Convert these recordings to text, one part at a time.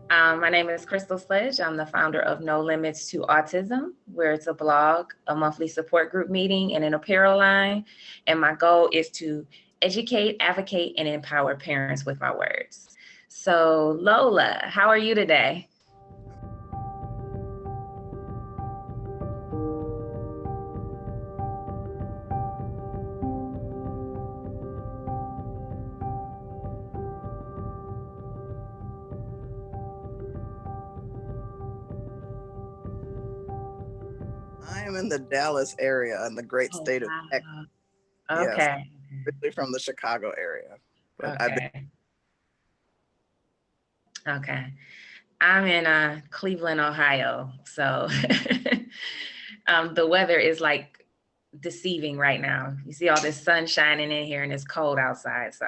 My name is Crystal Sledge. I'm the founder of No Limits to Autism, where it's a blog, a monthly support group meeting, and an apparel line. And my goal is to educate, advocate, and empower parents with my words. So, Lola, how are you today? I am in the Dallas area in the great Oh, state of Texas. wow. Yes, Okay. originally from the Chicago area, but I've been. Okay. Okay. I'm in Cleveland, Ohio. So the weather is like deceiving right now. You see all this sun shining in here and it's cold outside. So,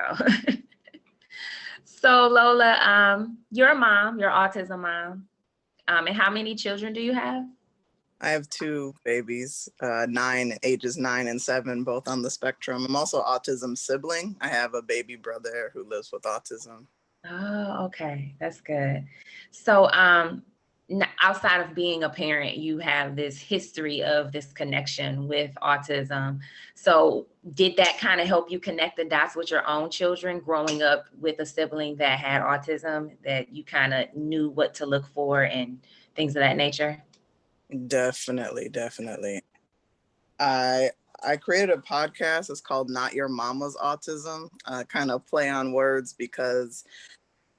so Lola, you're a mom, you're an autism mom. And how many children do you have? I have two babies, ages 9 and 7, both on the spectrum. I'm also autism sibling. I have a baby brother who lives with autism. Oh, okay. That's good. So, outside of being a parent, you have this history of this connection with autism. So, did that kind of help you connect the dots with your own children growing up with a sibling that had autism, that you kind of knew what to look for and things of that nature? Definitely, definitely. I I created a podcast. It's called Not Your Mama's Autism. Kind of play on words because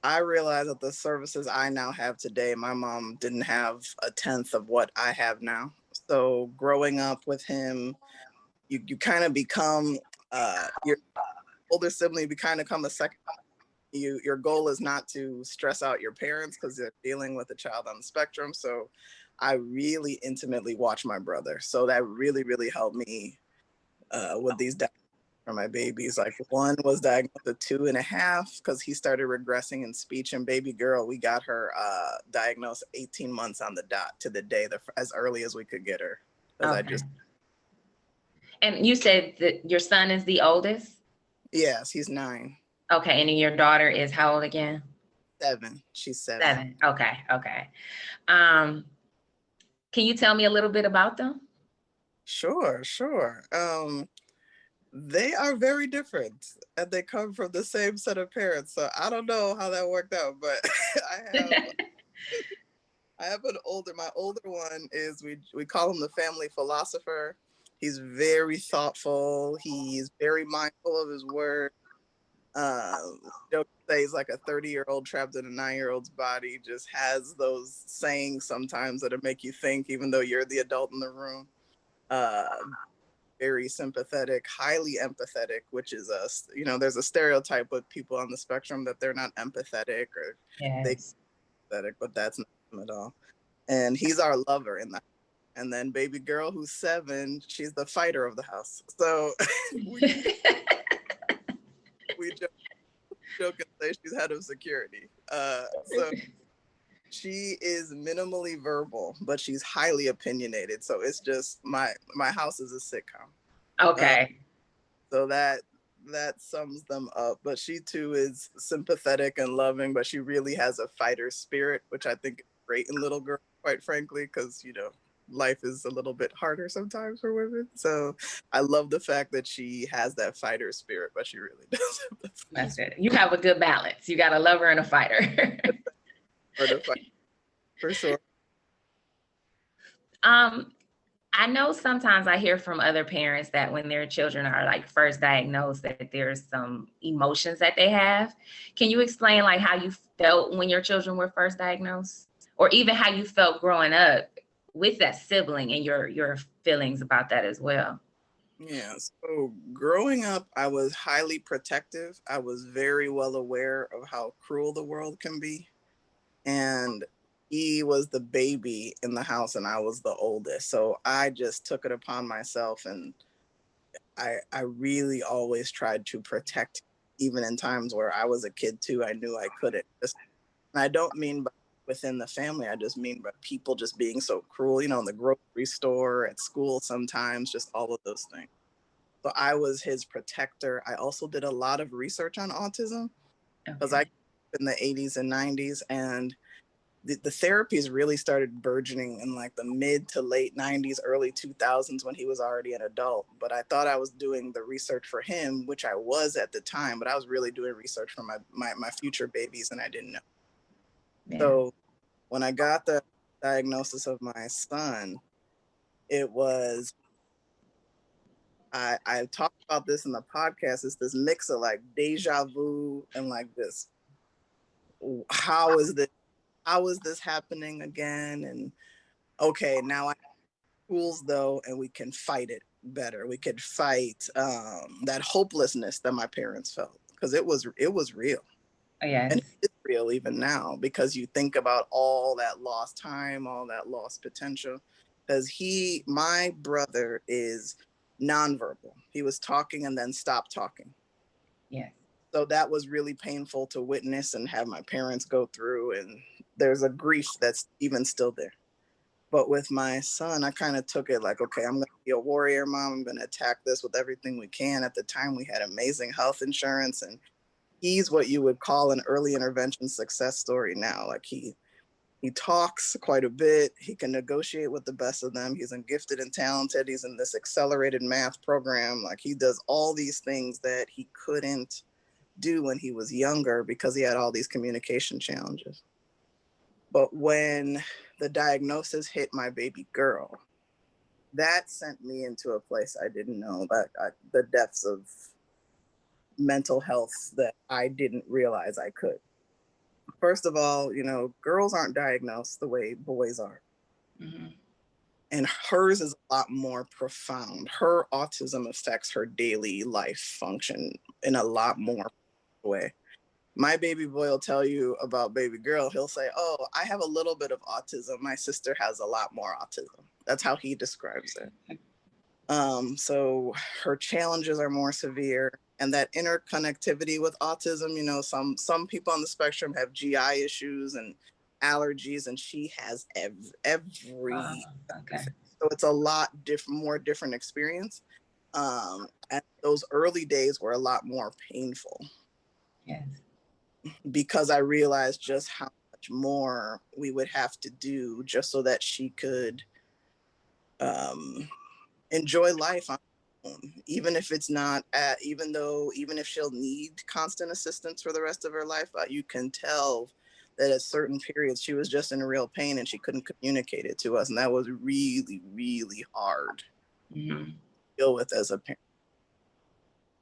I realize that the services I now have today, my mom didn't have a tenth of what I have now. So growing up with him, you kind of become your older sibling. You kind of become a second. Your goal is not to stress out your parents because they're dealing with a child on the spectrum. So I really intimately watch my brother. So that really really helped me with these for my babies. Like one was diagnosed at 2.5 because he started regressing in speech, and baby girl, we got her diagnosed 18 months on the dot to the day, as early as we could get her. Because I Okay. just, And you said that your son is the oldest? yes, he's 9. Okay. And your daughter is how old again? 7. She's 7. 7. Okay. Okay. Um, can you tell me a little bit about them? Sure, sure. They are very different, and they come from the same set of parents. So I don't know how that worked out, but I have I have an older. My older one is we call him the family philosopher. He's very thoughtful. He's very mindful of his word. Joke say he's like a 30-year-old trapped in a 9-year-old's body. Just has those sayings sometimes that'll make you think, even though you're the adult in the room. Uh, Very sympathetic, highly empathetic, which is there's a stereotype with people on the spectrum that they're not empathetic or they Yes. pathetic, but that's not them at all. And he's our lover in that. And then baby girl who's 7, she's the fighter of the house. So we joke and say she's head of security. So she is minimally verbal, but she's highly opinionated. So it's just my house is a sitcom. Uh, Okay. so that sums them up. But she too is sympathetic and loving, but she really has a fighter spirit, which I think is great in little girls, quite frankly, because life is a little bit harder sometimes for women. So I love the fact that she has that fighter spirit, but she really does have that fighter That's spirit it. You have a good balance. You got a lover and a fighter. for the fight for sure. um, I know sometimes I hear from other parents that when their children are like first diagnosed, that there's some emotions that they have. Can you explain like how you felt when your children were first diagnosed, or even how you felt growing up with that sibling and your feelings about that as well? Yeah. So growing up, I was highly protective. I was very well aware of how cruel the world can be. And he was the baby in the house and I was the oldest. So I just took it upon myself, and I really always tried to protect, even in times where I was a kid too. I knew I couldn't. And I don't mean by within the family, I just mean by people just being so cruel, in the grocery store, at school sometimes, just all of those things. So I was his protector. I also did a lot of research on autism because I Okay. in the 80s and 90s, and the therapies really started burgeoning in like the mid to late 90s, early 2000s, when he was already an adult. But I thought I was doing the research for him, which I was at the time, but I was really doing research for my future babies, and I didn't know. Yeah. So when I got the diagnosis of my son, it was, I talked about this in the podcast, it's this mix of like deja vu and like this, how is this happening again? And okay, now I have tools though, and we can fight it better. We could fight that hopelessness that my parents felt, because it was real. Yes. And it's real even now, because you think about all that lost time, all that lost potential. Because my brother is nonverbal. He was talking and then stopped talking. Yes. So that was really painful to witness and have my parents go through. And there's a grief that's even still there. But with my son, I kind of took it like, okay, I'm going to be a warrior mom. I'm going to attack this with everything we can. At the time, we had amazing health insurance, and he's what you would call an early intervention success story now. Like he talks quite a bit. He can negotiate with the best of them. He's gifted and talented. He's in this accelerated math program. Like he does all these things that he couldn't do when he was younger because he had all these communication challenges. But when the diagnosis hit my baby girl, that sent me into a place I didn't know, the depths of mental health that I didn't realize I could. First of all, girls aren't diagnosed the way boys are. Mm-hmm. And hers is a lot more profound. Her autism affects her daily life function in a lot more way. My baby boy will tell you about baby girl. He'll say, oh, I have a little bit of autism. My sister has a lot more autism. That's how he describes it. So her challenges are more severe, and that interconnectivity with autism, some people on the spectrum have GI issues and allergies, and she has every Okay. so it's a lot more different experience. And those early days were a lot more painful. Yes. Because I realized just how much more we would have to do just so that she could enjoy life on her own, even if it's not even if she'll need constant assistance for the rest of her life. You can tell that at certain periods she was just in real pain and she couldn't communicate it to us, and that was really, really hard to deal with as a parent.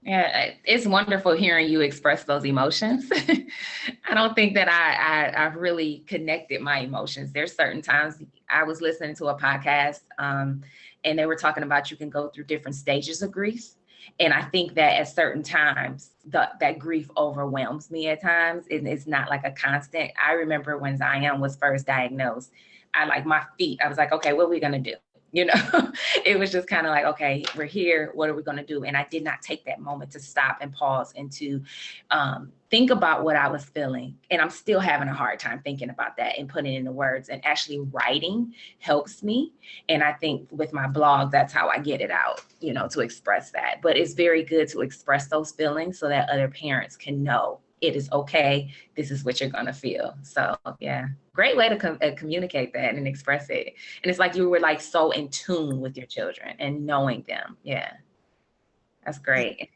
Yeah, it's wonderful hearing you express those emotions. I don't think that I've really connected my emotions. There's certain times I was listening to a podcast and they were talking about you can go through different stages of grief. And I think that at certain times, that grief overwhelms me at times. And it's not like a constant. I remember when Zion was first diagnosed, I was like, okay, what are we going to do? It was just kind of like, okay, we're here. What are we going to do? And I did not take that moment to stop and pause and to think about what I was feeling. And I'm still having a hard time thinking about that and putting it into words. And actually writing helps me. And I think with my blog, that's how I get it out, to express that. But it's very good to express those feelings so that other parents can know it is okay. This is what you're going to feel. So yeah, great way to communicate that and express it. And it's like you were like so in tune with your children and knowing them. Yeah, that's great.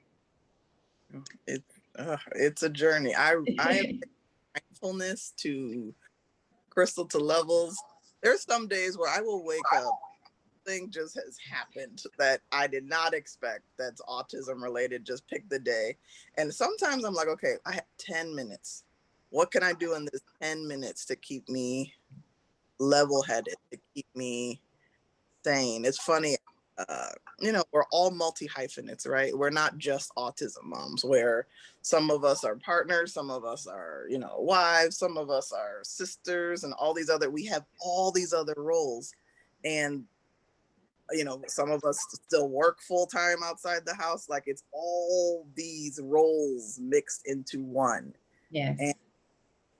It's a journey. I have mindfulness to Crystal to levels. There's some days where I will wake up, thing just has happened that I did not expect, that's autism related, just pick the day. And sometimes I'm like, okay, I have 10 minutes. What can I do in this 10 minutes to keep me level-headed, to keep me sane? It's funny, we're all multi-hyphenates, right? We're not just autism moms, where some of us are partners, some of us are, wives, some of us are sisters, and we have all these other roles. And some of us still work full-time outside the house. Like, it's all these roles mixed into one. Yes. And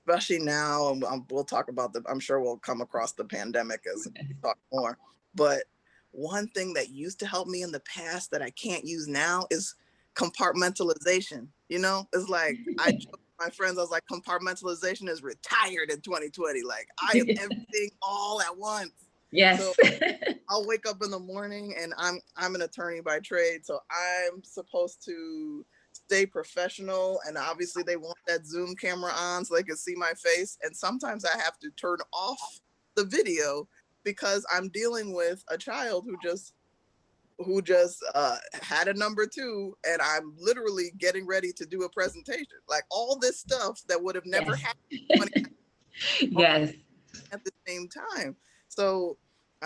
especially now, we'll talk about I'm sure we'll come across the pandemic as we talk more. But one thing that used to help me in the past that I can't use now is compartmentalization. It's like, I joke my friends, I was like, compartmentalization is retired in 2020. Like, I am everything all at once. Yes. So I'll wake up in the morning, and I'm an attorney by trade, so I'm supposed to stay professional, and obviously they want that Zoom camera on so they can see my face, and sometimes I have to turn off the video because I'm dealing with a child who just had a number 2, and I'm literally getting ready to do a presentation. Like, all this stuff that would have never happened Yes. at the same time. So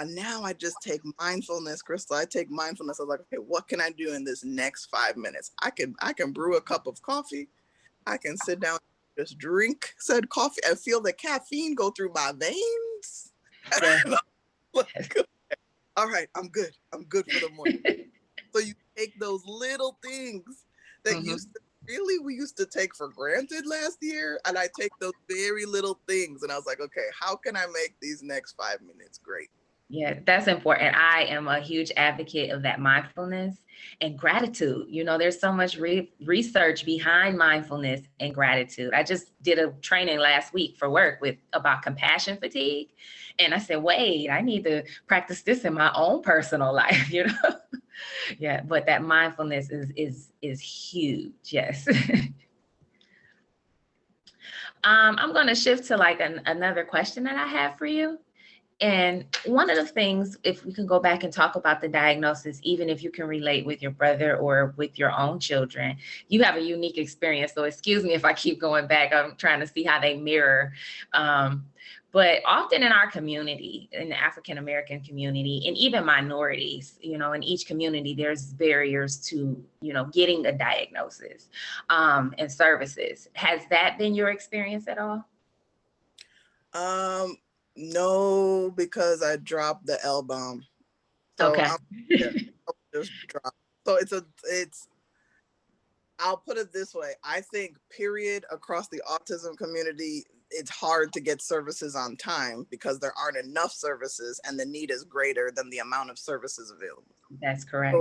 now I just take mindfulness, Crystal. I take mindfulness. I'm like, okay, what can I do in this next 5 minutes? I can brew a cup of coffee. I can sit down, just drink said coffee. I feel the caffeine go through my veins. Yes. All right, I'm good. I'm good for the morning. So you take those little things that we used to take for granted last year, and I take those very little things, and I was like, okay, how can I make these next 5 minutes great? Yeah, that's important. I am a huge advocate of that mindfulness and gratitude. You know, there's so much research behind mindfulness and gratitude. I just did a training last week for work about compassion fatigue. And I said, wait, I need to practice this in my own personal life, you know? Yeah, but that mindfulness is huge. Yes. I'm going to shift to like another question that I have for you. And one of the things, if we can go back and talk about the diagnosis, even if you can relate with your brother or with your own children, you have a unique experience. So excuse me if I keep going back. I'm trying to see how they mirror. But often in our community, in the African-American community, and even minorities, you know, in each community, there's barriers to, you know, getting a diagnosis and services. Has that been your experience at all? No, because I dropped the L bomb. So Okay. I'll just drop. So I'll put it this way. I think, period, across the autism community, it's hard to get services on time because there aren't enough services, and the need is greater than the amount of services available. That's correct.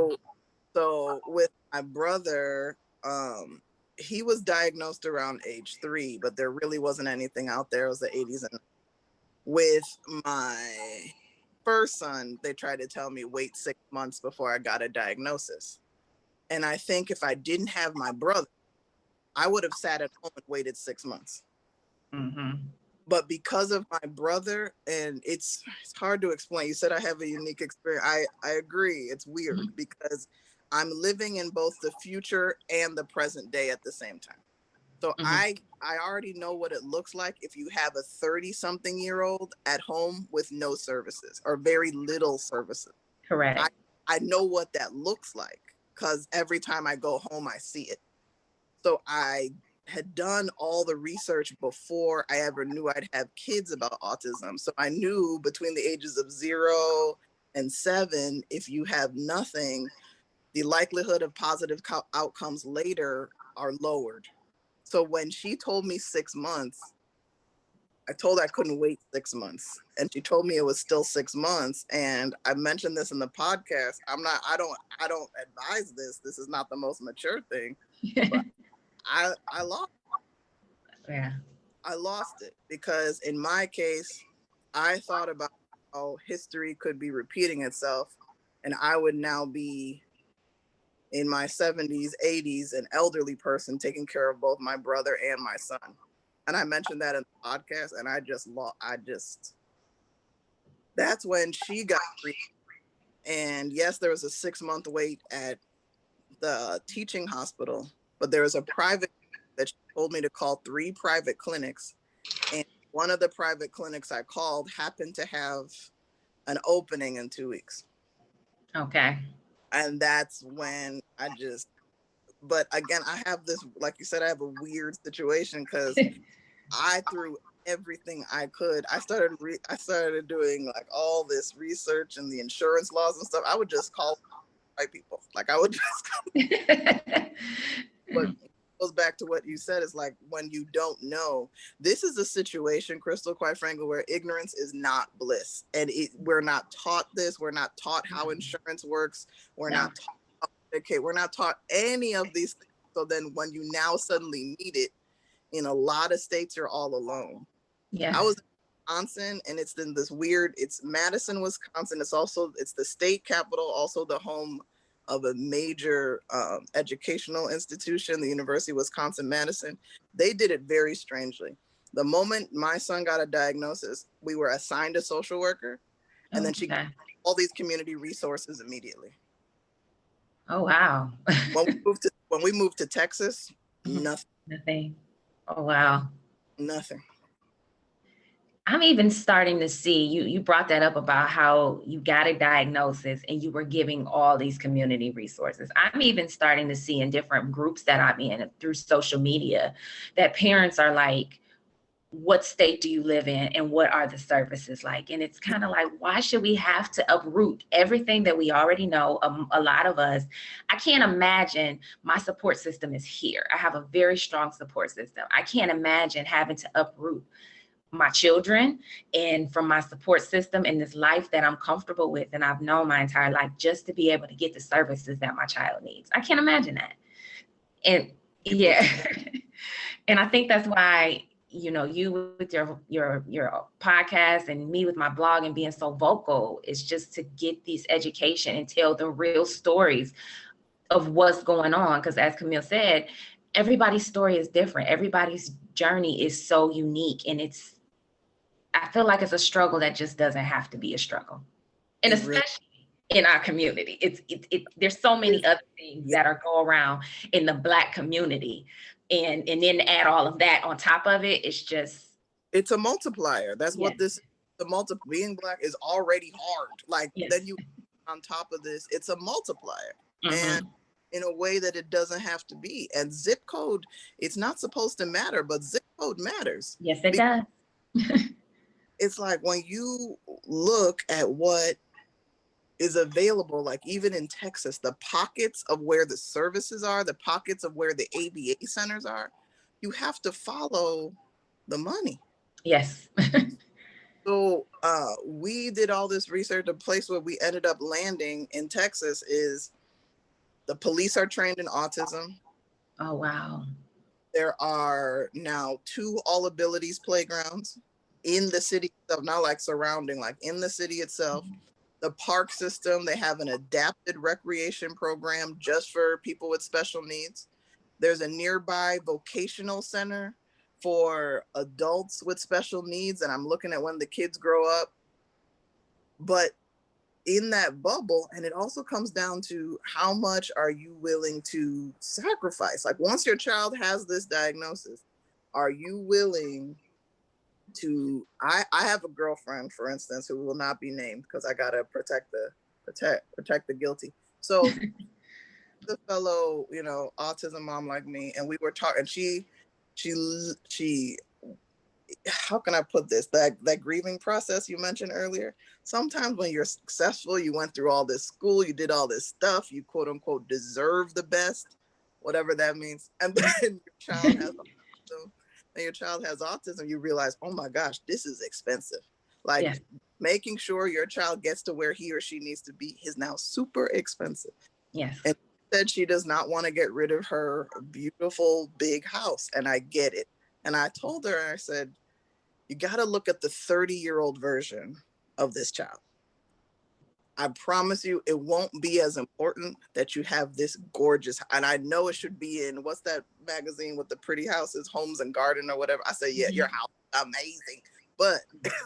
So with my brother, he was diagnosed around age 3, but there really wasn't anything out there. It was the 80s. And with my first son, they tried to tell me wait 6 months before I got a diagnosis. And I think if I didn't have my brother, I would have sat at home and waited 6 months. But because of my brother, and it's hard to explain. You said I have a unique experience. I agree. It's weird because I'm living in both the future and the present day at the same time. So I already know what it looks like if you have a 30-something-year-old at home with no services or very little services. Correct. I know what that looks like because every time I go home, I see it. So I had done all the research before I ever knew I'd have kids about autism. So I knew between the ages of 0 and 7, if you have nothing, the likelihood of positive outcomes later are lowered. So when she told me 6 months, I told her I couldn't wait 6 months. And she told me it was still 6 months. And I mentioned this in the podcast. I don't advise this. This is not the most mature thing. But I lost. Yeah. I lost it because in my case, I thought about how history could be repeating itself, and I would now be in my 70s, 80s, an elderly person taking care of both my brother and my son. And I mentioned that in the podcast, and that's when she got free. And yes, there was a 6-month wait at the teaching hospital, but there was a private that she told me to call 3 private clinics. And one of the private clinics I called happened to have an opening in 2 weeks. Okay. And that's when but again, I have this, like you said, I have a weird situation because I threw everything I could. I started doing like all this research and the insurance laws and stuff. I would just call white people. Like I would just but it goes back to what you said, is like when you don't know. This is a situation, Crystal, quite frankly, where ignorance is not bliss. And we're not taught this. We're not taught how insurance works. We're not taught how to educate. We're not taught any of these things. So then when you now suddenly need it, in a lot of states, you're all alone. Yes. I was in Wisconsin, and it's in this weird, it's Madison, Wisconsin. It's the state capital, also the home of a major educational institution, the University of Wisconsin-Madison. They did it very strangely. The moment my son got a diagnosis, we were assigned a social worker, and then she got all these community resources immediately. Oh, wow. when we moved to Texas, nothing. Nothing. Oh, wow. Nothing. I'm even starting to see, you brought that up about how you got a diagnosis and you were giving all these community resources. I'm even starting to see in different groups that I'm in through social media that parents are like, what state do you live in and what are the services like? And it's kind of like, why should we have to uproot everything that we already know? A lot of us, I can't imagine my support system is here. I have a very strong support system. I can't imagine having to uproot my children and from my support system in this life that I'm comfortable with and I've known my entire life just to be able to get the services that my child needs. I can't imagine that. And yeah, and I think that's why, you know, you with your podcast and me with my blog and being so vocal is just to get these education and tell the real stories of what's going on. Because as Camille said, everybody's story is different. Everybody's journey is so unique, and I feel like it's a struggle that just doesn't have to be a struggle. And especially in our community, there's so many other things that are go around in the Black community. And then add all of that on top of it, it's a multiplier. That's what this, being Black is already hard. Like then you on top of this, it's a multiplier. And in a way that it doesn't have to be. And zip code, it's not supposed to matter, but zip code matters. Yes, it does. It's like when you look at what is available, like even in Texas, the pockets of where the services are, the pockets of where the ABA centers are, you have to follow the money. Yes. So we did all this research. The place where we ended up landing in Texas is the police are trained in autism. Oh, wow. There are now 2 all abilities playgrounds in the city itself, not like surrounding, like in the city itself. The park system, they have an adapted recreation program just for people with special needs. There's a nearby vocational center for adults with special needs. And I'm looking at when the kids grow up. But in that bubble, and it also comes down to how much are you willing to sacrifice? Like once your child has this diagnosis, are you willing to, I have a girlfriend, for instance, who will not be named because I gotta protect the guilty. So the fellow, you know, autism mom like me, and we were talking, she how can I put this? That grieving process you mentioned earlier. Sometimes when you're successful, you went through all this school, you did all this stuff, you quote unquote deserve the best, whatever that means. And then your child has autism, you realize, oh my gosh, this is expensive. Like making sure your child gets to where he or she needs to be is now super expensive. Yes. And she said she does not want to get rid of her beautiful big house. And I get it. And I told her, I said, you got to look at the 30-year-old version of this child. I promise you, it won't be as important that you have this gorgeous, and I know it should be in, what's that magazine with the pretty houses, Homes and Garden or whatever. I say, yeah, your house is amazing. But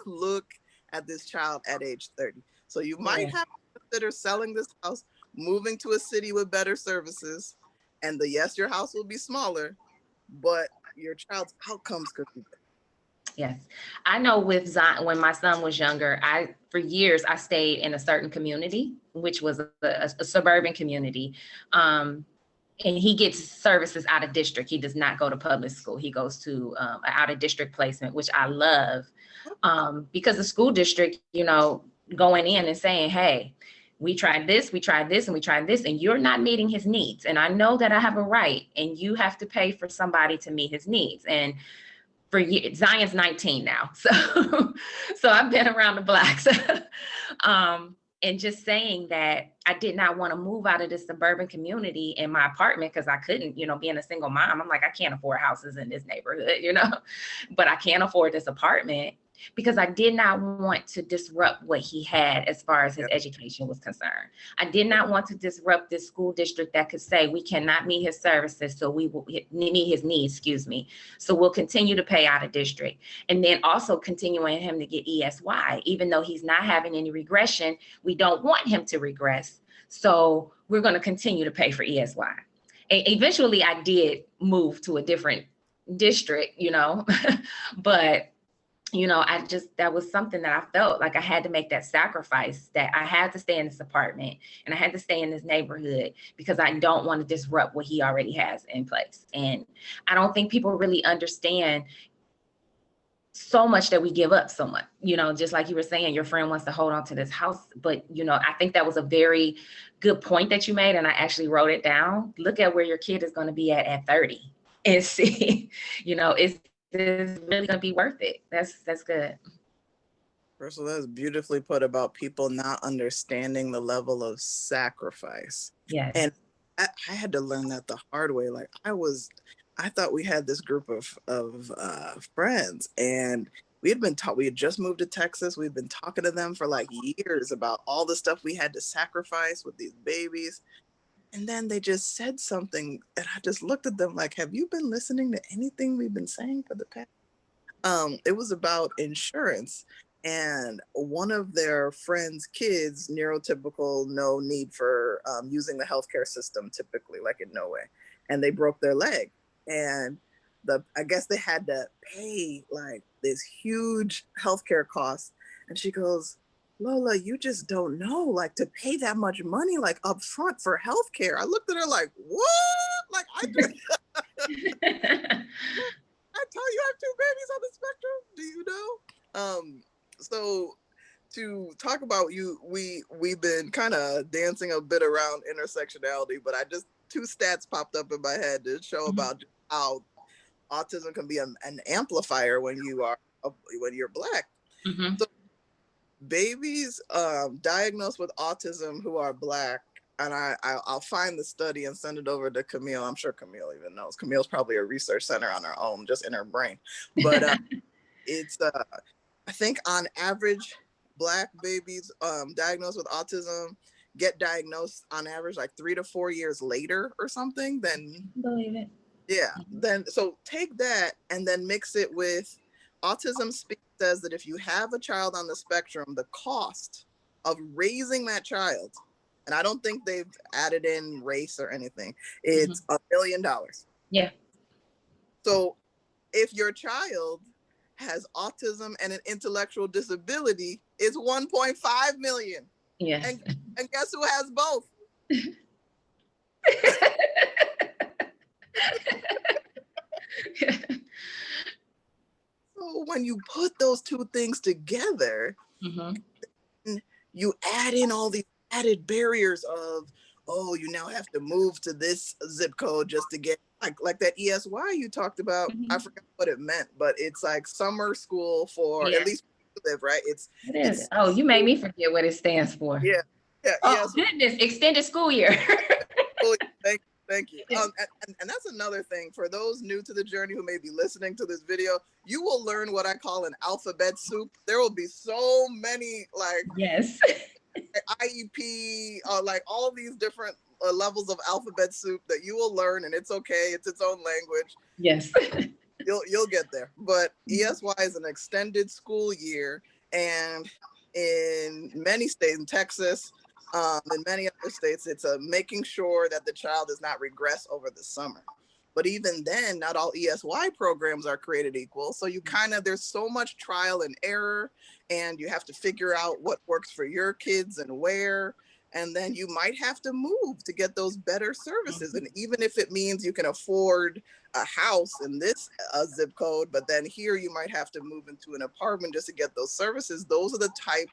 look at this child at age 30. So you might have to consider selling this house, moving to a city with better services, and yes, your house will be smaller, but your child's outcomes could be better. Yes. I know with Zion, when my son was younger, for years, I stayed in a certain community, which was a suburban community. And he gets services out of district. He does not go to public school. He goes to an out of district placement, which I love because the school district, you know, going in and saying, hey, we tried this, and we tried this, and you're not meeting his needs. And I know that I have a right, and you have to pay for somebody to meet his needs. And for years, Zion's 19 now. So I've been around the block. And just saying that I did not want to move out of this suburban community in my apartment because I couldn't, being a single mom, I'm like, I can't afford houses in this neighborhood, but I can't afford this apartment because I did not want to disrupt what he had as far as his education was concerned. I did not want to disrupt this school district that could say we cannot meet his services, so we will meet his needs, so we'll continue to pay out of district. And then also continuing him to get ESY, even though he's not having any regression, we don't want him to regress. So we're going to continue to pay for ESY. And eventually I did move to a different district, but that was something that I felt like I had to make that sacrifice, that I had to stay in this apartment and I had to stay in this neighborhood because I don't want to disrupt what he already has in place. And I don't think people really understand so much that we give up so much, just like you were saying, your friend wants to hold on to this house. But, I think that was a very good point that you made. And I actually wrote it down. Look at where your kid is going to be at 30 and see, is really going to be worth it. That's good. Crystal, that's beautifully put about people not understanding the level of sacrifice. Yes. And I had to learn that the hard way. Like I thought we had this group of friends, and we had just moved to Texas. We'd been talking to them for like years about all the stuff we had to sacrifice with these babies. And then they just said something, and I just looked at them like, have you been listening to anything we've been saying for the past? It was about insurance. And one of their friends' kids, neurotypical, no need for using the healthcare system typically, like in no way. And they broke their leg. And I guess they had to pay like this huge healthcare cost. And she goes, Lola, you just don't know, like to pay that much money, like up front for healthcare. I looked at her like, what? Like I tell you I have 2 babies on the spectrum. Do you know? So to talk about we've been kind of dancing a bit around intersectionality, but 2 stats popped up in my head to show about how autism can be an amplifier when you're Black. So babies diagnosed with autism who are Black, and I'll find the study and send it over to Camille. I'm sure Camille even knows. Camille's probably a research center on her own, just in her brain. But it's I think on average, Black babies diagnosed with autism get diagnosed on average like 3 to 4 years later or something. Then believe it. Yeah. Then so take that and then mix it with Autism Speaks says that if you have a child on the spectrum, the cost of raising that child, and I don't think they've added in race or anything, it's $1 million. Yeah. So if your child has autism and an intellectual disability, it's 1.5 million. Yeah. And guess who has both? So when you put those 2 things together, you add in all these added barriers of, oh, you now have to move to this zip code just to get like that ESY you talked about. I forgot what it meant, but it's like summer school for at least where you live, right? It's oh, you made me forget what it stands for. Yeah. Oh, goodness, extended school year. Thank you. And that's another thing for those new to the journey who may be listening to this video. You will learn what I call an alphabet soup. There will be so many IEP, like all these different levels of alphabet soup that you will learn, and it's okay. It's its own language. Yes. You'll get there. But ESY is an extended school year, and in many states, in Texas, in many other states, it's making sure that the child does not regress over the summer. But even then, not all ESY programs are created equal. So there's so much trial and error, and you have to figure out what works for your kids and where. And then you might have to move to get those better services. And even if it means you can afford a house in this zip code, but then here you might have to move into an apartment just to get those services. Those are the type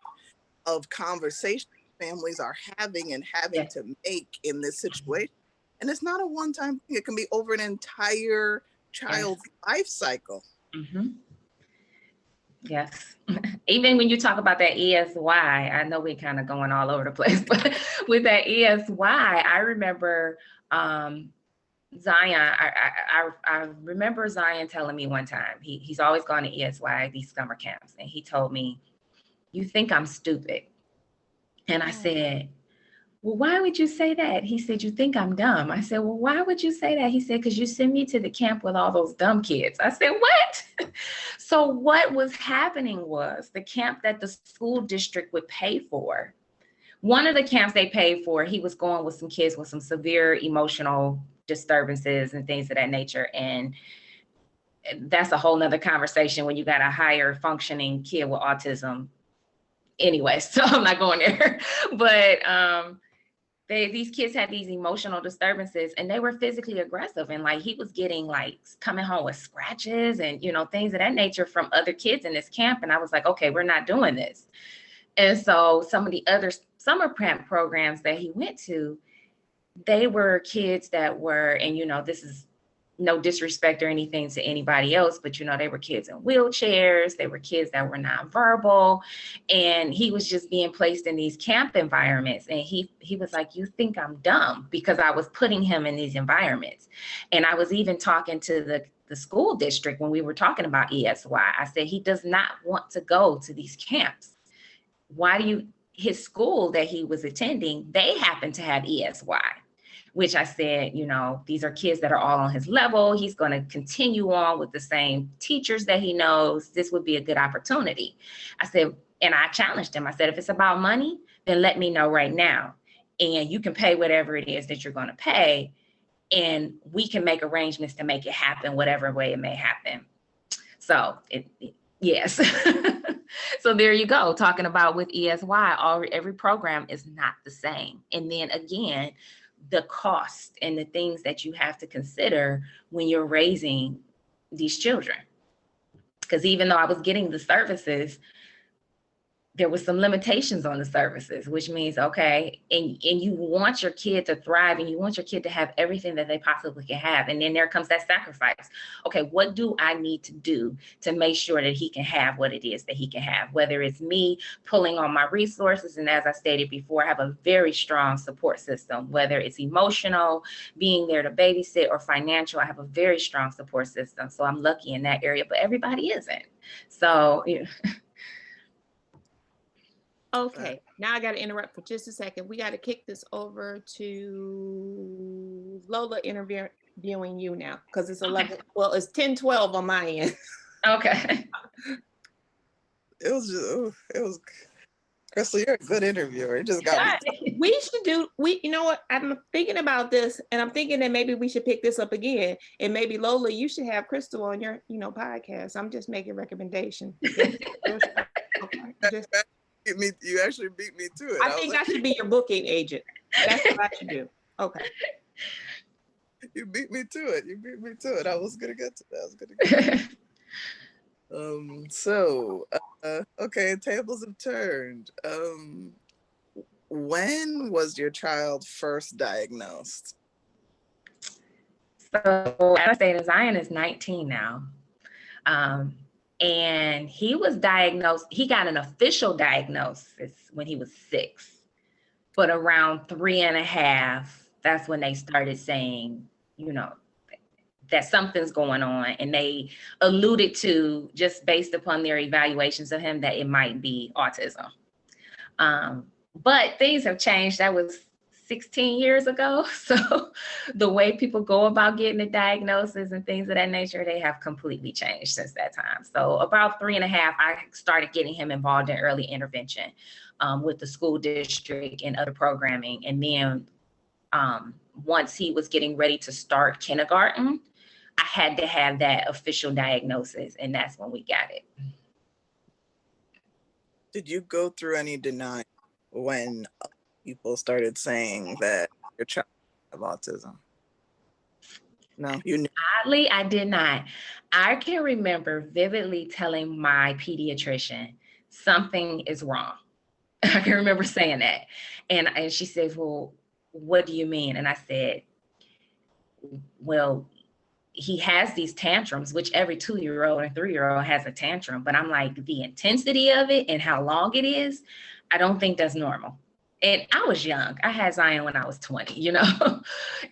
of conversations families are having to make in this situation. And it's not a one-time thing. It can be over an entire child's life cycle. Yes. Even when you talk about that ESY, I know we're kind of going all over the place, but with that ESY, I remember Zion, I remember Zion telling me one time, he's always gone to ESY, these summer camps, and he told me, "You think I'm stupid?" And I said, "Well, why would you say that?" He said, "You think I'm dumb." I said, "Well, why would you say that?" He said, "Because you send me to the camp with all those dumb kids." I said, "What?" So what was happening was the camp that the school district would pay for, one of the camps they paid for, he was going with some kids with some severe emotional disturbances and things of that nature. And that's a whole nother conversation when you got a higher functioning kid with autism. Anyway, so I'm not going there. But these kids had these emotional disturbances and they were physically aggressive. And like he was getting like coming home with scratches and, things of that nature from other kids in this camp. And I was like, okay, we're not doing this. And so some of the other summer camp programs that he went to, they were kids that were, and this is no disrespect or anything to anybody else, but they were kids in wheelchairs, they were kids that were nonverbal, and he was just being placed in these camp environments. And he was like, "You think I'm dumb?" Because I was putting him in these environments. And I was even talking to the school district when we were talking about ESY. I said, he does not want to go to these camps. Why do you, his school that he was attending, they happen to have ESY, which I said, these are kids that are all on his level. He's going to continue on with the same teachers that he knows. This would be a good opportunity. I said, and I challenged him. I said, if it's about money, then let me know right now. And you can pay whatever it is that you're going to pay. And we can make arrangements to make it happen, whatever way it may happen. So yes. So there you go. Talking about with ESY, every program is not the same. And then again, the cost and the things that you have to consider when you're raising these children. Because even though I was getting the services, there was some limitations on the services, which means, okay, and you want your kid to thrive and you want your kid to have everything that they possibly can have. And then there comes that sacrifice. Okay, what do I need to do to make sure that he can have what it is that he can have? Whether it's me pulling on my resources, and as I stated before, I have a very strong support system, whether it's emotional, being there to babysit, or financial, I have a very strong support system. So I'm lucky in that area, but everybody isn't. So, Okay, now I got to interrupt for just a second. We got to kick this over to Lola interviewing you now because it's 11. Okay. Well, it's 10:12 on my end. Okay. It was Crystal, you're a good interviewer. It just got me. You know what? I'm thinking about this and I'm thinking that maybe we should pick this up again. And maybe Lola, you should have Crystal on your, podcast. I'm just making recommendations. You actually beat me to it. I think I should be your booking agent. That's what I should do. Okay. You beat me to it. I was gonna get to that. Okay, tables have turned. When was your child first diagnosed? So as I said, Zion is 19 now. And he was diagnosed, he got an official diagnosis when he was 6. But around 3.5, that's when they started saying, that something's going on. And they alluded to, just based upon their evaluations of him, that it might be autism. But things have changed. That was 16 years ago. So the way people go about getting a diagnosis and things of that nature, they have completely changed since that time. So about 3.5, I started getting him involved in early intervention with the school district and other programming. And then once he was getting ready to start kindergarten, I had to have that official diagnosis, and that's when we got it. Did you go through any denial when people started saying that your child have autism? No, you knew. Oddly, I did not. I can remember vividly telling my pediatrician, something is wrong. I can remember saying that. And she says, well, what do you mean? And I said, well, he has these tantrums, which every 2-year-old and 3-year-old has a tantrum, but I'm like, the intensity of it and how long it is, I don't think that's normal. And I was young. I had Zion when I was 20, you know,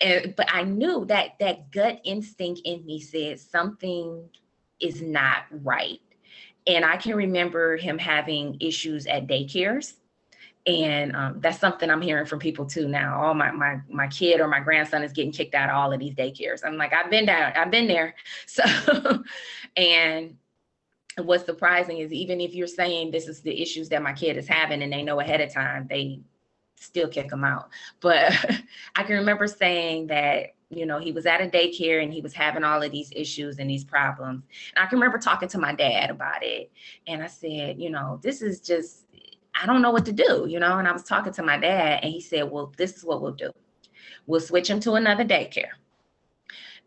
but I knew that that gut instinct in me said something is not right. And I can remember him having issues at daycares. And that's something I'm hearing from people too now. Oh, my kid or my grandson is getting kicked out of all of these daycares. I'm like, I've been there. So, and what's surprising is even if you're saying this is the issues that my kid is having and they know ahead of time, they still kick them out. But I can remember saying that, you know, he was at a daycare and he was having all of these issues and these problems. And I can remember talking to my dad about it. And I said, you know, this is just, I don't know what to do, you know? And I was talking to my dad and he said, well, this is what we'll do. We'll switch him to another daycare.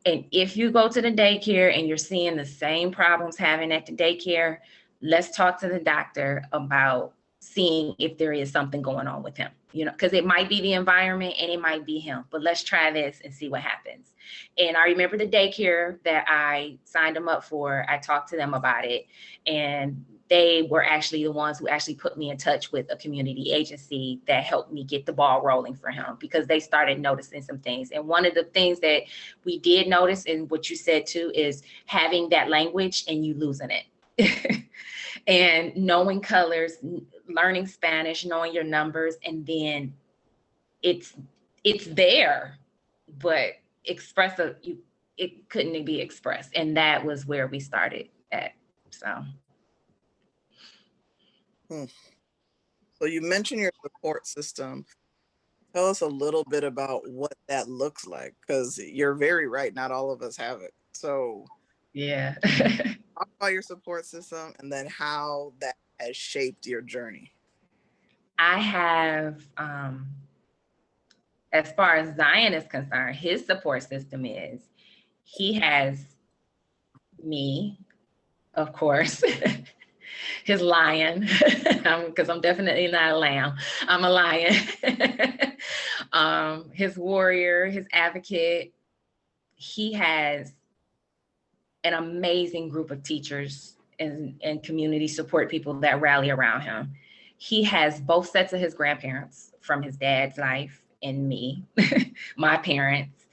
And if you go to the daycare and you're seeing the same problems having at the daycare, let's talk to the doctor about seeing if there is something going on with him, you know, because it might be the environment and it might be him, but let's try this and see what happens. And I remember the daycare that I signed him up for, I talked to them about it, and they were actually the ones who actually put me in touch with a community agency that helped me get the ball rolling for him, because they started noticing some things. And one of the things that we did notice, and what you said too, is having that language and you losing it. And knowing colors, learning Spanish, knowing your numbers, and then it's there, but it couldn't be expressed. And that was where we started at. So. So you mentioned your support system. Tell us a little bit about what that looks like, because you're very right. Not all of us have it. So yeah. talk about your support system and then how that has shaped your journey. I have, as far as Zion is concerned, his support system is, he has me, of course, his lion, because I'm definitely not a lamb. I'm a lion. His warrior, his advocate. He has an amazing group of teachers and community support people that rally around him. He has both sets of his grandparents from his dad's life and me, my parents.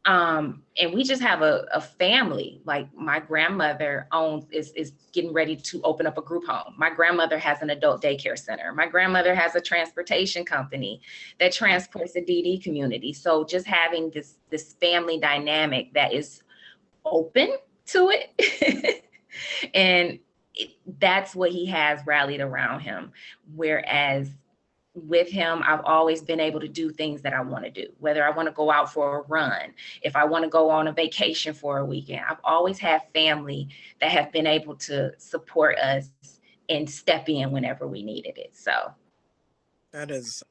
And we just have a family. Like my grandmother is getting ready to open up a group home. My grandmother has an adult daycare center. My grandmother has a transportation company that transports the DD community. So just having this family dynamic that is open to it. And that's what he has rallied around him. Whereas with him, I've always been able to do things that I want to do, whether I want to go out for a run, if I want to go on a vacation for a weekend. I've always had family that have been able to support us and step in whenever we needed it. So that is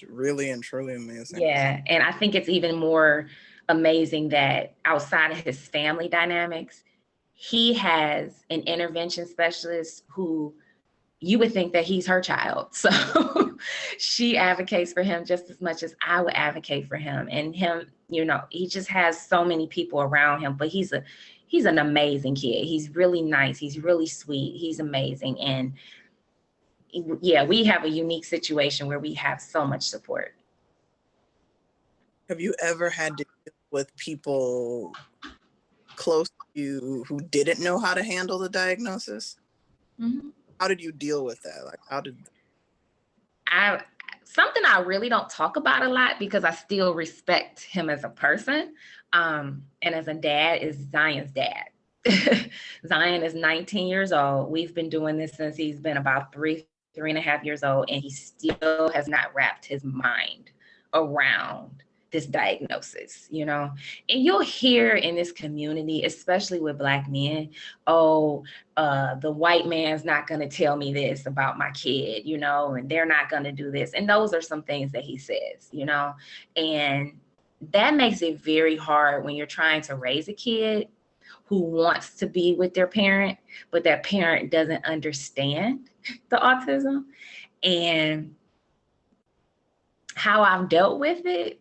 really and truly amazing. Yeah. And I think it's even more amazing that outside of his family dynamics, he has an intervention specialist who you would think that he's her child. So she advocates for him just as much as I would advocate for him. And him, you know, he just has so many people around him, but he's an amazing kid. He's really nice. He's really sweet. He's amazing. And yeah, we have a unique situation where we have so much support. Have you ever had to deal with people close to you who didn't know how to handle the diagnosis? Mm-hmm. How did you deal with that? Like, something I really don't talk about a lot because I still respect him as a person. And as a dad, is Zion's dad. Zion is 19 years old. We've been doing this since he's been about 3.5 years old, and he still has not wrapped his mind around this diagnosis, you know? And you'll hear in this community, especially with Black men, the white man's not gonna tell me this about my kid, you know, and they're not gonna do this. And those are some things that he says, you know? And that makes it very hard when you're trying to raise a kid who wants to be with their parent, but that parent doesn't understand the autism. And how I've dealt with it,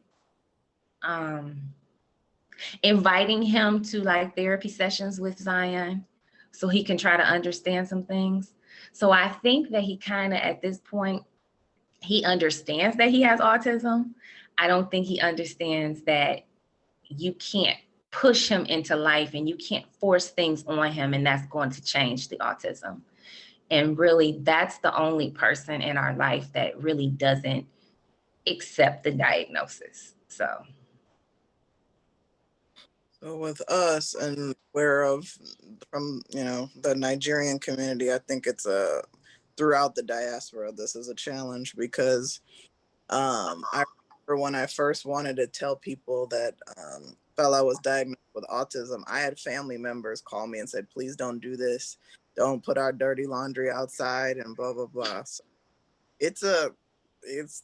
inviting him to like therapy sessions with Zion so he can try to understand some things. So I think that he kind of, at this point, he understands that he has autism. I don't think he understands that you can't push him into life and you can't force things on him, and that's going to change the autism. And really, that's the only person in our life that really doesn't accept the diagnosis. So with us, and aware of from the Nigerian community, I think it's throughout the diaspora, this is a challenge because I remember when I first wanted to tell people that fella was diagnosed with autism, I had family members call me and said, please don't do this, don't put our dirty laundry outside, and blah blah blah. So it's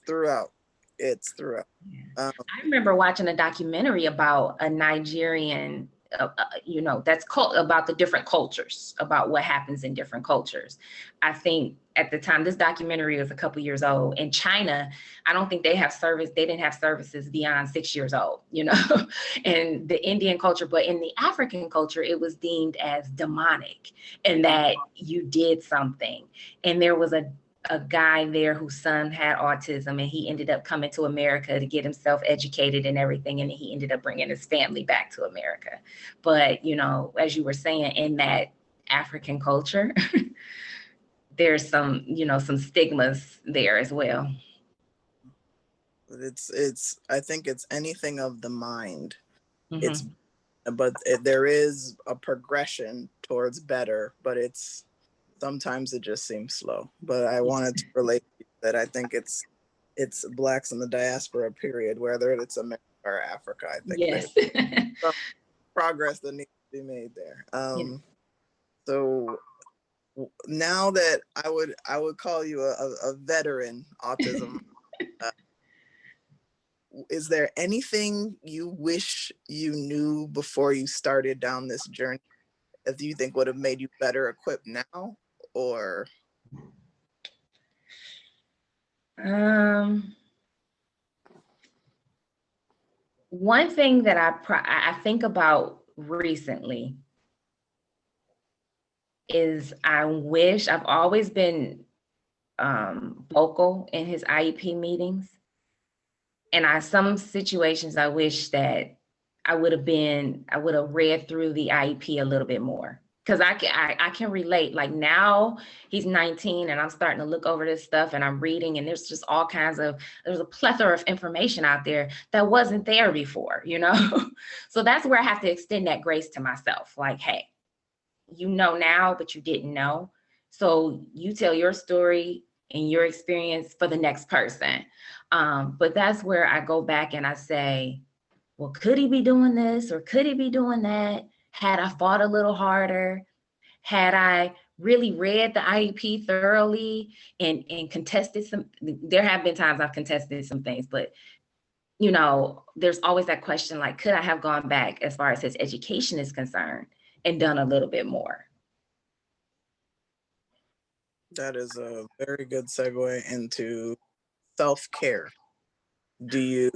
throughout. I remember watching a documentary about a Nigerian, that's about the different cultures, about what happens in different cultures. I think at the time, this documentary was a couple years old. In China, I don't think they didn't have services beyond 6 years old, and the Indian culture, but in the African culture, it was deemed as demonic and that you did something. And there was a guy there whose son had autism, and he ended up coming to America to get himself educated and everything. And he ended up bringing his family back to America. But, as you were saying, in that African culture, there's some stigmas there as well. I think it's anything of the mind. Mm-hmm. There is a progression towards better, but sometimes it just seems slow. But I wanted to relate that I think it's Blacks in the diaspora, period, whether it's America or Africa. I think there's some progress that needs to be made there. So now that I would call you a veteran autism, is there anything you wish you knew before you started down this journey that you think would have made you better equipped now? Or one thing that I think about recently is I've always been vocal in his IEP meetings, and some situations I wish that I would have read through the IEP a little bit more. Because I can relate. Like now he's 19 and I'm starting to look over this stuff and I'm reading, and there's just there's a plethora of information out there that wasn't there before, So that's where I have to extend that grace to myself. Like, hey, now, but you didn't know. So you tell your story and your experience for the next person. But that's where I go back and I say, well, could he be doing this or could he be doing that? Had I fought a little harder, had I really read the IEP thoroughly and contested there have been times I've contested some things, but there's always that question, like, could I have gone back as far as his education is concerned and done a little bit more? That is a very good segue into self-care. Do you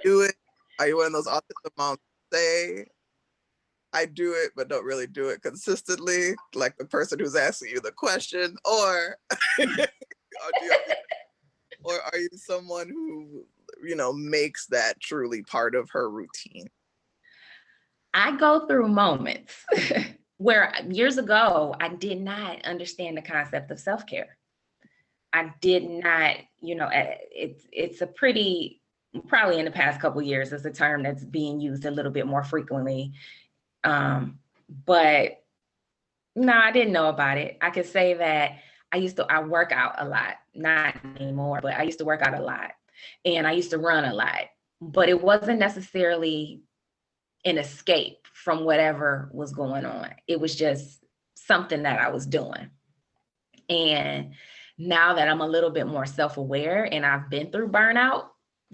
do it? Are you one of those autism moms say, I do it, but don't really do it consistently, like the person who's asking you the question, or or are you someone who, makes that truly part of her routine? I go through moments where years ago, I did not understand the concept of self-care. I did not, it's a pretty, probably in the past couple of years, it's a term that's being used a little bit more frequently. But no, I didn't know about it. I could say that I work out a lot, not anymore, but I used to work out a lot and I used to run a lot, but it wasn't necessarily an escape from whatever was going on. It was just something that I was doing. And now that I'm a little bit more self-aware and I've been through burnout,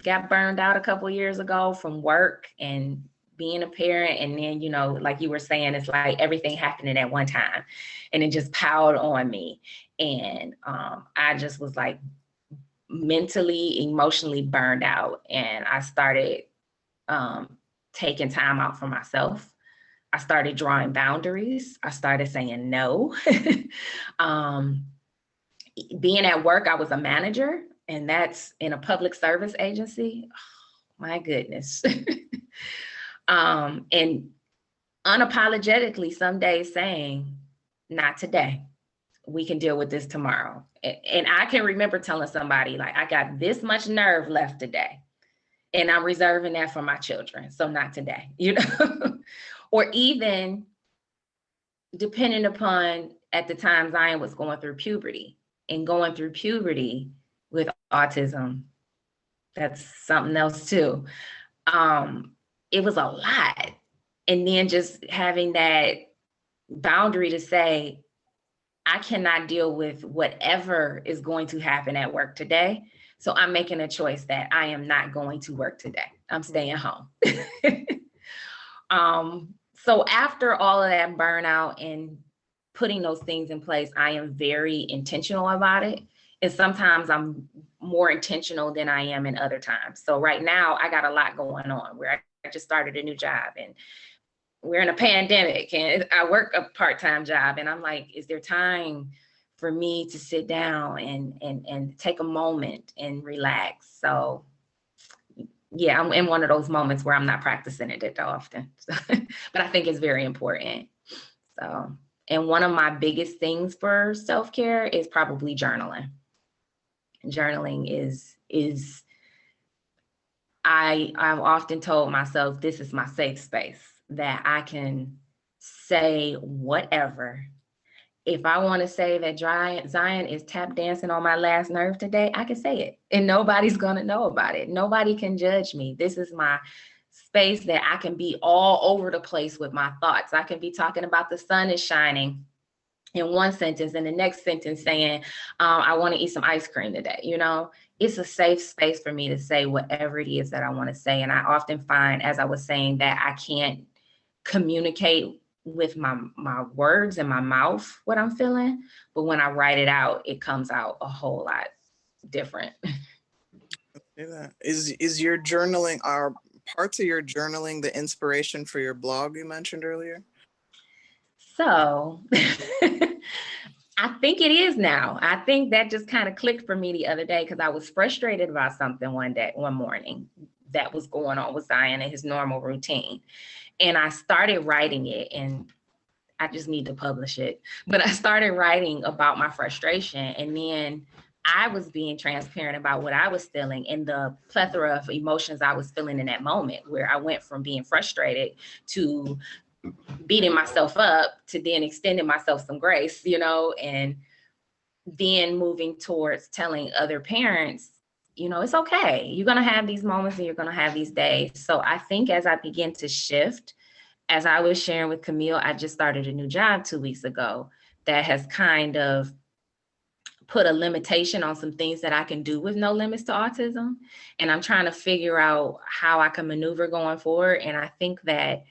got burned out a couple of years ago from work and being a parent. And then, like you were saying, it's like everything happening at one time and it just piled on me. And I just was like mentally, emotionally burned out. And I started taking time out for myself. I started drawing boundaries. I started saying no. Being at work, I was a manager, and that's in a public service agency. Oh, my goodness. And unapologetically some days saying, not today. We can deal with this tomorrow. And I can remember telling somebody, like, I got this much nerve left today, and I'm reserving that for my children. So not today, you know? Or even depending upon, at the time, Zion was going through puberty, and going through puberty with autism, that's something else too. It was a lot. And then just having that boundary to say, I cannot deal with whatever is going to happen at work today. So I'm making a choice that I am not going to work today. I'm staying home. So after all of that burnout and putting those things in place, I am very intentional about it. And sometimes I'm more intentional than I am in other times. So right now I got a lot going on where I just started a new job, and we're in a pandemic, and I work a part-time job, and I'm like, is there time for me to sit down and take a moment and relax? So yeah, I'm in one of those moments where I'm not practicing it that often, but I think it's very important. So, and one of my biggest things for self-care is probably journaling. Journaling is I've often told myself, this is my safe space, that I can say whatever. If I want to say that Zion is tap dancing on my last nerve today, I can say it, and nobody's going to know about it. Nobody can judge me. This is my space that I can be all over the place with my thoughts. I can be talking about the sun is shining in one sentence, and the next sentence saying, I want to eat some ice cream today. You know, it's a safe space for me to say whatever it is that I want to say. And I often find, as I was saying, that I can't communicate with my words and my mouth what I'm feeling, but when I write it out, it comes out a whole lot different. Is your journaling, are parts of your journaling the inspiration for your blog you mentioned earlier? So I think it is now. I think that just kind of clicked for me the other day, because I was frustrated about something one morning that was going on with Zion and his normal routine. And I started writing it, and I just need to publish it. But I started writing about my frustration, and then I was being transparent about what I was feeling and the plethora of emotions I was feeling in that moment, where I went from being frustrated to beating myself up to then extending myself some grace, you know, and then moving towards telling other parents, you know, it's okay. You're going to have these moments and you're going to have these days. So I think as I begin to shift, as I was sharing with Camille, I just started a new job 2 weeks ago that has kind of put a limitation on some things that I can do with no limits to autism. And I'm trying to figure out how I can maneuver going forward. And I think that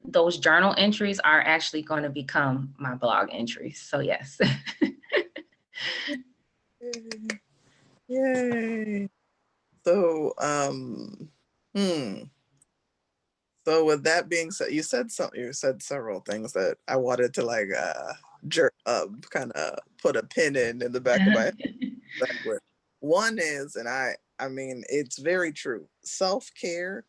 those journal entries are actually going to become my blog entries. So yes. Yay. So, so with that being said, you said several things that I wanted to like kind of put a pin in the back of my head. One is, and I mean, it's very true. Self-care,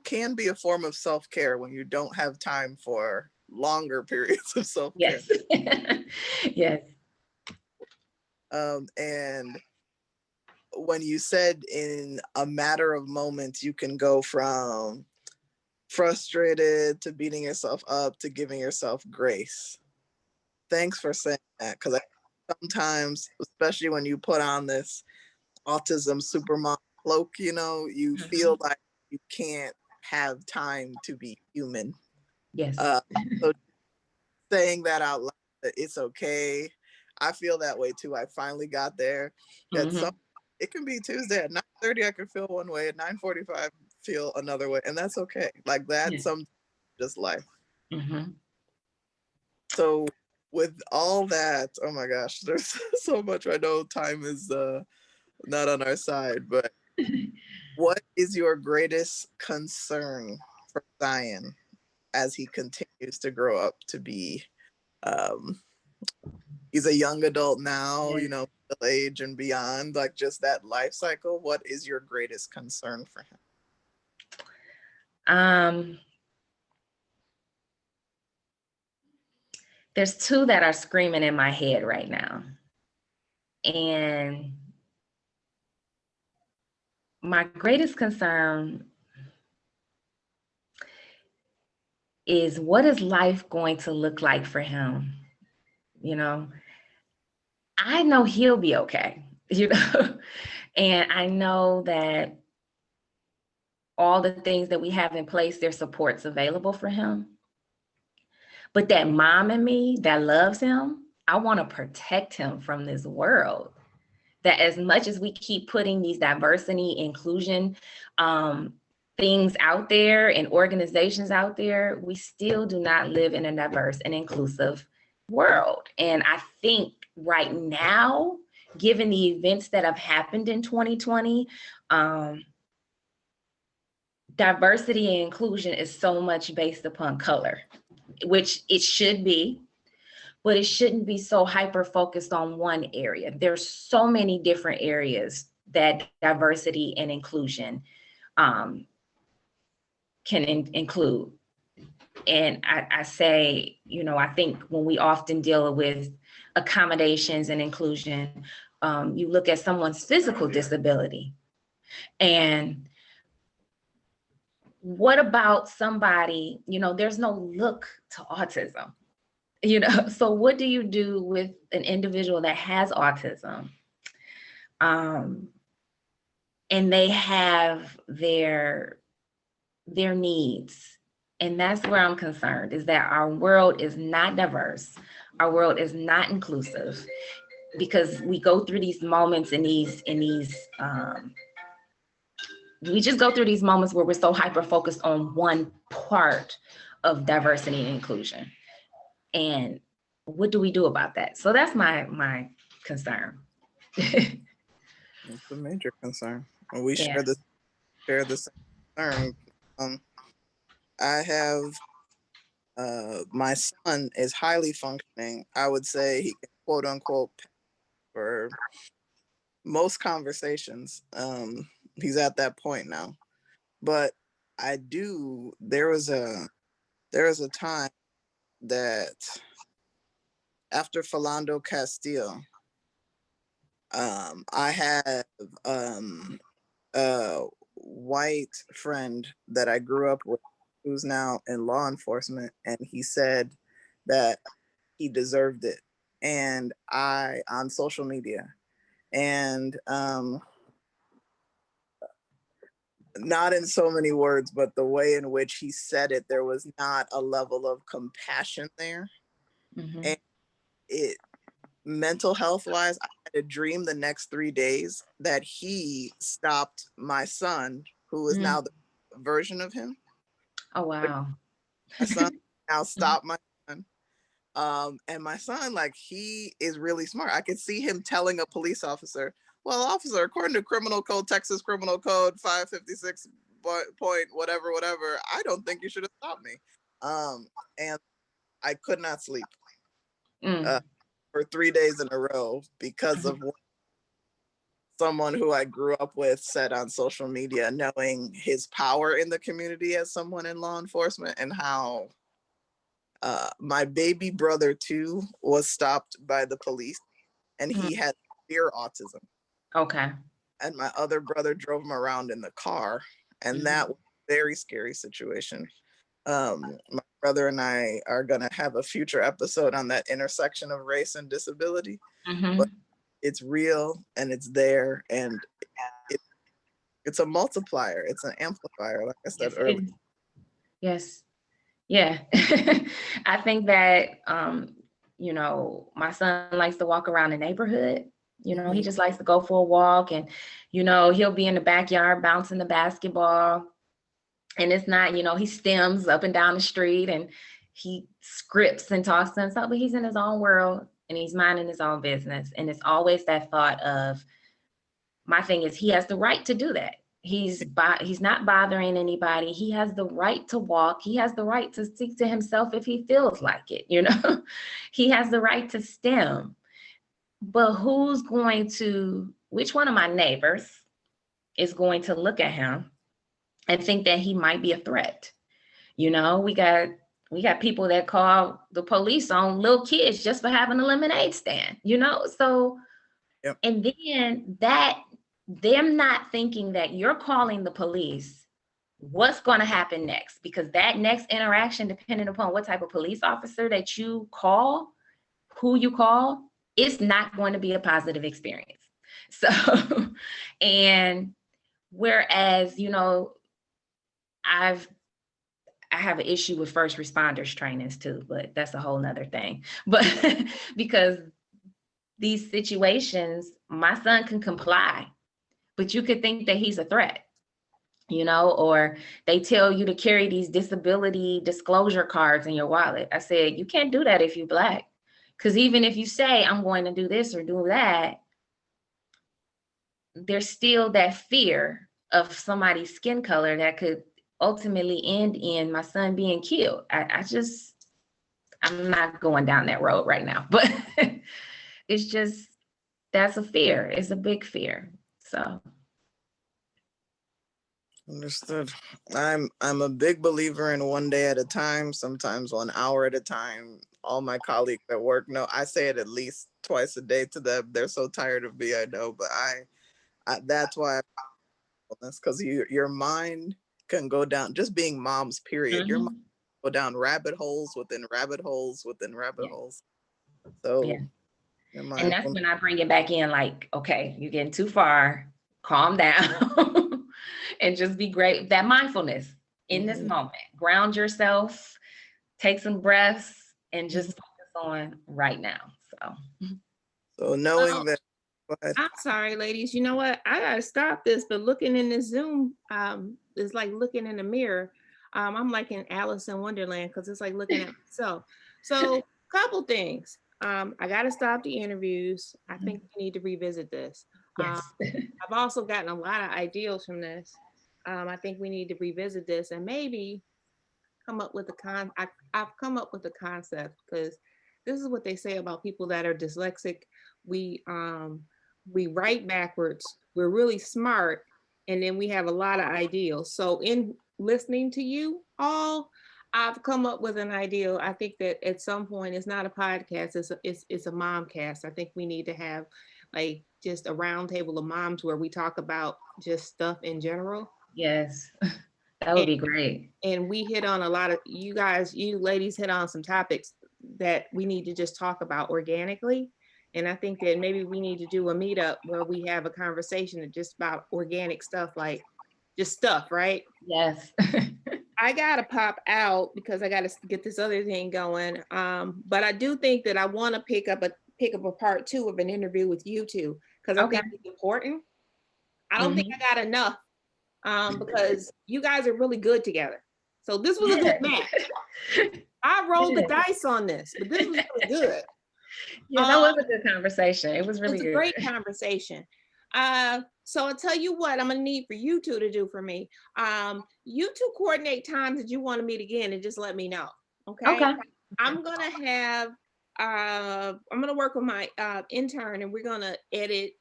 can be a form of self-care when you don't have time for longer periods of self-care. Yes. Yes. And when you said in a matter of moments, you can go from frustrated to beating yourself up to giving yourself grace. Thanks for saying that, because sometimes, especially when you put on this autism supermom cloak, you know, you feel like you can't have time to be human. Yes. So saying that out loud, that it's okay. I feel that way too. I finally got there. That it can be Tuesday at 9:30, I can feel one way. At 9:45, feel another way, and that's okay. Like that's just life. So with all that, oh my gosh, there's so much. I know time is not on our side, but what is your greatest concern for Zion as he continues to grow up to be, he's a young adult now, you know, middle age and beyond, like just that life cycle. What is your greatest concern for him? There's two that are screaming in my head right now. And my greatest concern is, what is life going to look like for him? You know, I know he'll be okay, you know, and I know that all the things that we have in place, there's supports available for him. But that mom in me that loves him, I want to protect him from this world. That as much as we keep putting these diversity, inclusion things out there and organizations out there, we still do not live in a diverse and inclusive world. And I think right now, given the events that have happened in 2020, diversity and inclusion is so much based upon color, which it should be, but it shouldn't be so hyper focused on one area. There's so many different areas that diversity and inclusion can include. And I say, you know, I think when we often deal with accommodations and inclusion, you look at someone's physical disability. And what about somebody, you know, there's no look to autism, you know, so what do you do with an individual that has autism? And they have their needs. And that's where I'm concerned, is that our world is not diverse. Our world is not inclusive, because we go through these moments we just go through these moments where we're so hyper focused on one part of diversity and inclusion. And what do we do about that? So that's my concern. It's a major concern. And we share the same concern. I have my son is highly functioning. I would say he can quote unquote for most conversations. He's at that point now. But there was a time that after Philando Castile, I had a white friend that I grew up with who's now in law enforcement, and he said that he deserved it. And on social media, and not in so many words, but the way in which he said it, there was not a level of compassion there. Mm-hmm. And mental health wise, I had a dream the next 3 days that he stopped my son, who is now the version of him. Oh, wow. My son now stopped my son. And my son, like, he is really smart. I could see him telling a police officer, well, officer, according to criminal code, Texas criminal code 556 point, whatever, I don't think you should have stopped me. And I could not sleep for 3 days in a row because of what someone who I grew up with said on social media, knowing his power in the community as someone in law enforcement, and how my baby brother too was stopped by the police, and he had severe autism. Okay. And my other brother drove him around in the car, and that was a very scary situation. My brother and I are gonna have a future episode on that intersection of race and disability, but it's real and it's there, and it's a multiplier, it's an amplifier, like I said earlier. Yes. Yeah. I think that you know, my son likes to walk around the neighborhood. You know, he just likes to go for a walk, and, you know, he'll be in the backyard bouncing the basketball. And it's not, you know, he stems up and down the street and he scripts and talks and stuff, but he's in his own world and he's minding his own business. And it's always that thought of, my thing is, he has the right to do that. He's not bothering anybody. He has the right to walk. He has the right to speak to himself if he feels like it, you know? He has the right to STEM. But which one of my neighbors is going to look at him and think that he might be a threat? You know, we got people that call the police on little kids just for having a lemonade stand, you know? So, yep. And then them not thinking that you're calling the police, what's going to happen next? Because that next interaction, depending upon what type of police officer that you call, who you call, it's not going to be a positive experience. So, and whereas, you know, I have an issue with first responders trainings too, but that's a whole nother thing. But because these situations, my son can comply, but you could think that he's a threat, you know, or they tell you to carry these disability disclosure cards in your wallet. I said, you can't do that if you're Black. Because even if you say, I'm going to do this or do that, there's still that fear of somebody's skin color that could ultimately end in my son being killed. I'm not going down that road right now, but it's just, that's a fear. It's a big fear. So. Understood. I'm a big believer in one day at a time, sometimes 1 hour at a time. All my colleagues at work know I say it at least twice a day to them. They're so tired of me, I know, but I that's why because your mind can go down, just being moms, period. Mm-hmm. Your mind can go down rabbit holes within rabbit holes within rabbit holes. So yeah. And that's when I bring it back in, like, okay, you're getting too far, calm down. And just be great. That mindfulness in this moment, ground yourself, take some breaths, and just focus on right now. So knowing that. I'm sorry, ladies. You know what? I gotta stop this, but looking in this Zoom is like looking in a mirror. I'm like in Alice in Wonderland because it's like looking at myself. So couple things. I gotta stop the interviews. I think we need to revisit this. Yes. I've also gotten a lot of ideas from this. I think we need to revisit this and maybe come up with I've come up with a concept, because this is what they say about people that are dyslexic. We write backwards. We're really smart, and then we have a lot of ideals. So in listening to you all, I've come up with an ideal. I think that at some point, it's not a podcast, it's a momcast. I think we need to have like just a round table of moms where we talk about just stuff in general. Yes, that would be great. And we hit on a lot of, you ladies hit on some topics that we need to just talk about organically. And I think that maybe we need to do a meetup where we have a conversation just about organic stuff, like just stuff, right? Yes. I gotta pop out because I gotta get this other thing going. But I do think that I want to pick up a part 2 of an interview with you two, because I think it's important. I don't think I got enough, because you guys are really good together. So this was a good match. I rolled the dice on this, but this was really good. Yeah, that was a good conversation. It was really good. It was a great conversation. So I'll tell you what I'm gonna need for you two to do for me. You two coordinate times that you want to meet again and just let me know. Okay. I'm gonna work with my intern, and we're gonna edit,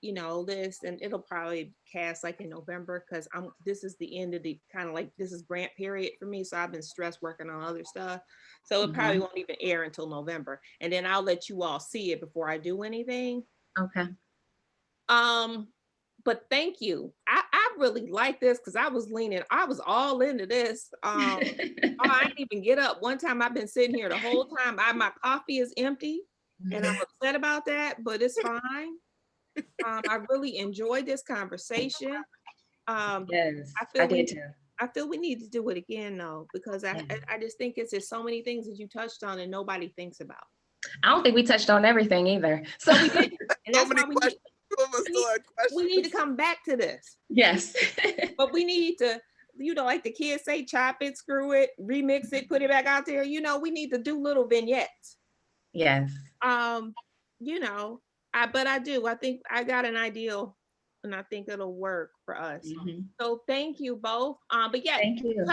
this, and it'll probably cast like in November, because this is the end of the kind of like, this is grant period for me, so I've been stressed working on other stuff, so it probably won't even air until November, and then I'll let you all see it before I do anything. Okay. But thank you. I really like this, because I was all into this. I didn't even get up. One time I've been sitting here the whole time. My coffee is empty, and I'm upset about that, but it's fine. I really enjoyed this conversation. Yes, I did too. I feel we need to do it again though, because I just think it's just so many things that you touched on and nobody thinks about. I don't think we touched on everything either. So we did. And that's why we need to come back to this. Yes. But we need to, like the kids say, chop it, screw it, remix it, put it back out there. We need to do little vignettes. Yes. But I think I got an ideal and I think it'll work for us. Mm-hmm. So thank you both. But yeah, Thank you.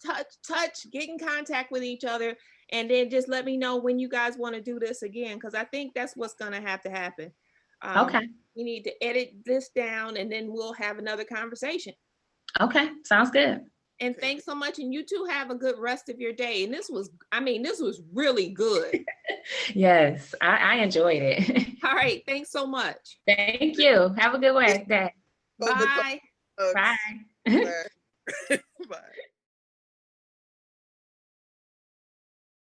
touch, get in contact with each other, and then just let me know when you guys want to do this again, because I think that's what's gonna have to happen. Okay. We need to edit this down, and then we'll have another conversation. Okay. Sounds good. And thanks so much. And you two have a good rest of your day. And this was really good. Yes, I enjoyed it. All right. Thanks so much. Thank you. Have a good day. Bye. Bye. Bye. Bye.